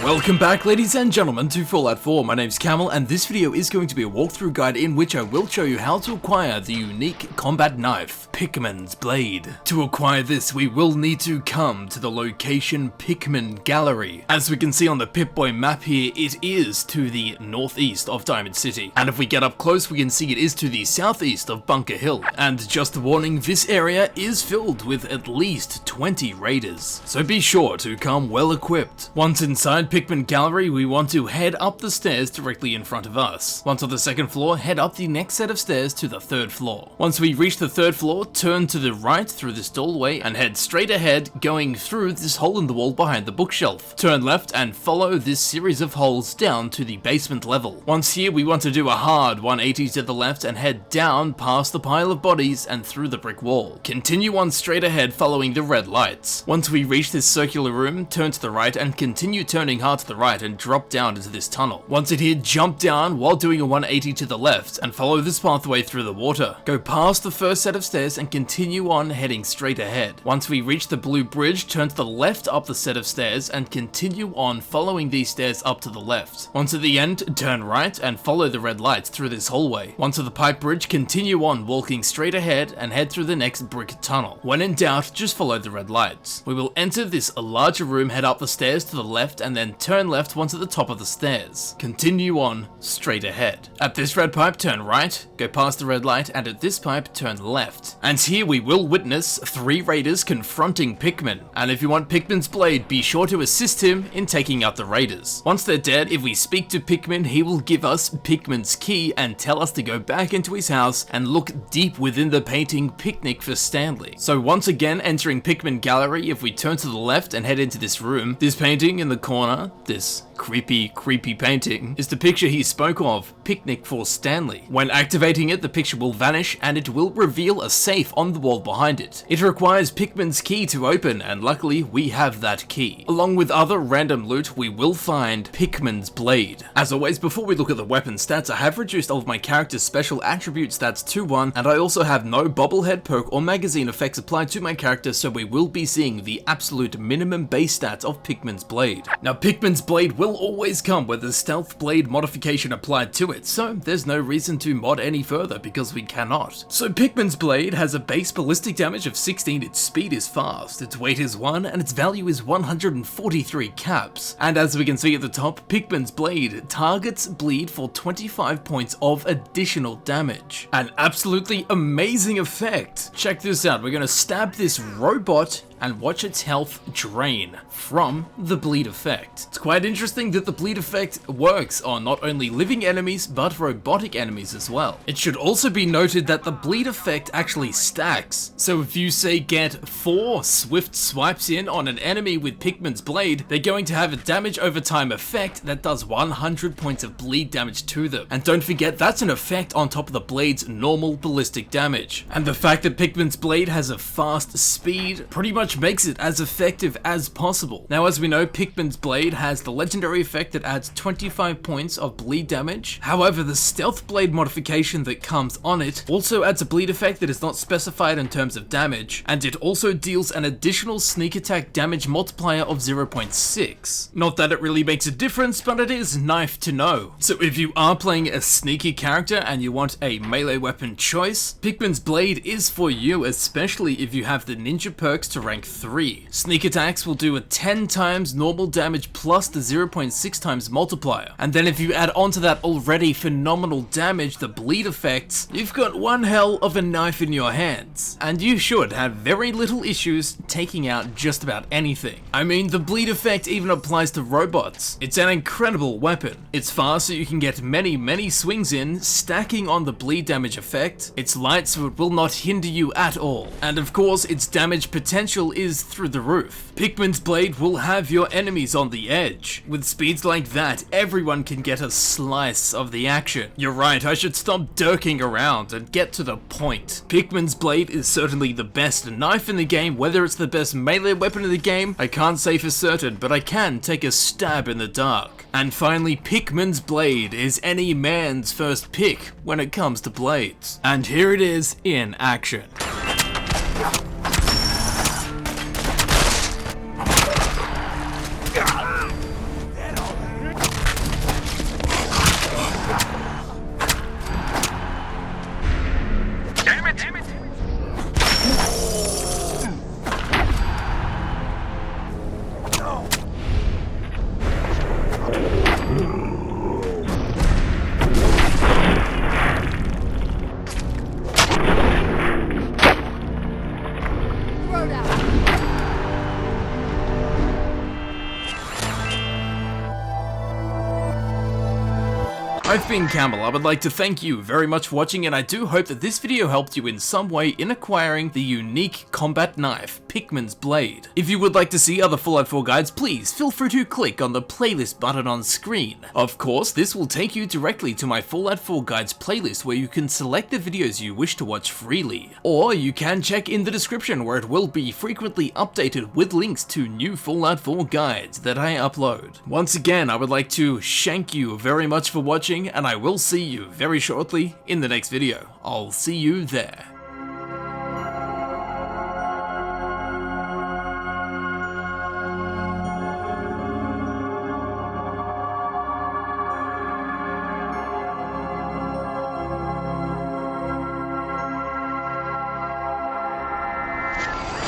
Welcome back, ladies and gentlemen, to Fallout 4. My name's Camel, and this video is going to be a walkthrough guide in which I will show you how to acquire the unique combat knife, Pickman's Blade. To acquire this, we will need to come to the location Pickman Gallery. As we can see on the Pip-Boy map here, it is to the northeast of Diamond City. And if we get up close, we can see it is to the southeast of Bunker Hill. And just a warning, this area is filled with at least 20 raiders. So be sure to come well equipped. Once inside Pickman Gallery, we want to head up the stairs directly in front of us. Once on the second floor, head up the next set of stairs to the third floor. Once we reach the third floor, turn to the right through this doorway and head straight ahead, going through this hole in the wall behind the bookshelf. Turn left and follow this series of holes down to the basement level. Once here, we want to do a hard 180 to the left and head down past the pile of bodies and through the brick wall. Continue on straight ahead following the red lights. Once we reach this circular room, turn to the right and continue turning hard to the right and drop down into this tunnel. Once in here, jump down while doing a 180 to the left and follow this pathway through the water. Go past the first set of stairs and continue on heading straight ahead. Once we reach the blue bridge, turn to the left up the set of stairs and continue on following these stairs up to the left. Once at the end, turn right and follow the red lights through this hallway. Once at the pipe bridge, continue on walking straight ahead and head through the next brick tunnel. When in doubt, just follow the red lights. We will enter this larger room, head up the stairs to the left and then turn left once at the top of the stairs. Continue on straight ahead. At this red pipe, turn right, go past the red light, and at this pipe, turn left. And here we will witness 3 raiders confronting Pickman. And if you want Pickman's Blade, be sure to assist him in taking out the raiders. Once they're dead, if we speak to Pickman, he will give us Pickman's key and tell us to go back into his house and look deep within the painting Picnic for Stanley. So once again, entering Pickman Gallery, if we turn to the left and head into this room, this painting in the corner, this creepy painting, is the picture he spoke of, Picnic for Stanley. When activating it, the picture will vanish and it will reveal a safe on the wall behind it. It requires Pickman's key to open, and luckily we have that key. Along with other random loot, we will find Pickman's Blade. As always, before we look at the weapon stats, I have reduced all of my character's special attribute stats to 1, and I also have no bobblehead, perk, or magazine effects applied to my character, so we will be seeing the absolute minimum base stats of Pickman's Blade. Now, Pickman's Blade will always come with a stealth blade modification applied to it, so there's no reason to mod any further because we cannot. So Pickman's Blade has a base ballistic damage of 16, its speed is fast, its weight is 1, and its value is 143 caps. And as we can see at the top, Pickman's Blade targets bleed for 25 points of additional damage. An absolutely amazing effect. Check this out, we're gonna stab this robot and watch its health drain from the bleed effect. It's quite interesting that the bleed effect works on not only living enemies, but robotic enemies as well. It should also be noted that the bleed effect actually stacks. So if you say get 4 swift swipes in on an enemy with Pickman's Blade, they're going to have a damage over time effect that does 100 points of bleed damage to them. And don't forget, that's an effect on top of the blade's normal ballistic damage. And the fact that Pickman's Blade has a fast speed pretty much makes it as effective as possible. Now, as we know, Pickman's Blade has the legendary effect that adds 25 points of bleed damage. However, the stealth blade modification that comes on it also adds a bleed effect that is not specified in terms of damage, and it also deals an additional sneak attack damage multiplier of 0.6. Not that it really makes a difference, but it is nice to know. So if you are playing a sneaky character and you want a melee weapon choice, Pickman's Blade is for you, especially if you have the ninja perks to rank 3. Sneak attacks will do a 10 times normal damage plus the 0.6 times multiplier. And then if you add onto that already phenomenal damage, the bleed effects, you've got one hell of a knife in your hands. And you should have very little issues taking out just about anything. I mean, the bleed effect even applies to robots. It's an incredible weapon. It's fast so you can get many swings in, stacking on the bleed damage effect. It's light so it will not hinder you at all. And of course, its damage potential is through the roof. Pickman's Blade will have your enemies on the edge. With speeds like that, everyone can get a slice of the action. You're right, I should stop dirking around and get to the point. Pickman's Blade is certainly the best knife in the game. Whether it's the best melee weapon in the game, I can't say for certain, but I can take a stab in the dark. And finally, Pickman's Blade is any man's first pick when it comes to blades. And here it is in action. I've been Camel. I would like to thank you very much for watching, and I do hope that this video helped you in some way in acquiring the unique combat knife, Pikmin's Blade. If you would like to see other Fallout 4 guides, please feel free to click on the playlist button on screen. Of course, this will take you directly to my Fallout 4 guides playlist where you can select the videos you wish to watch freely. Or you can check in the description where it will be frequently updated with links to new Fallout 4 guides that I upload. Once again, I would like to thank you very much for watching, and I will see you very shortly in the next video. I'll see you there.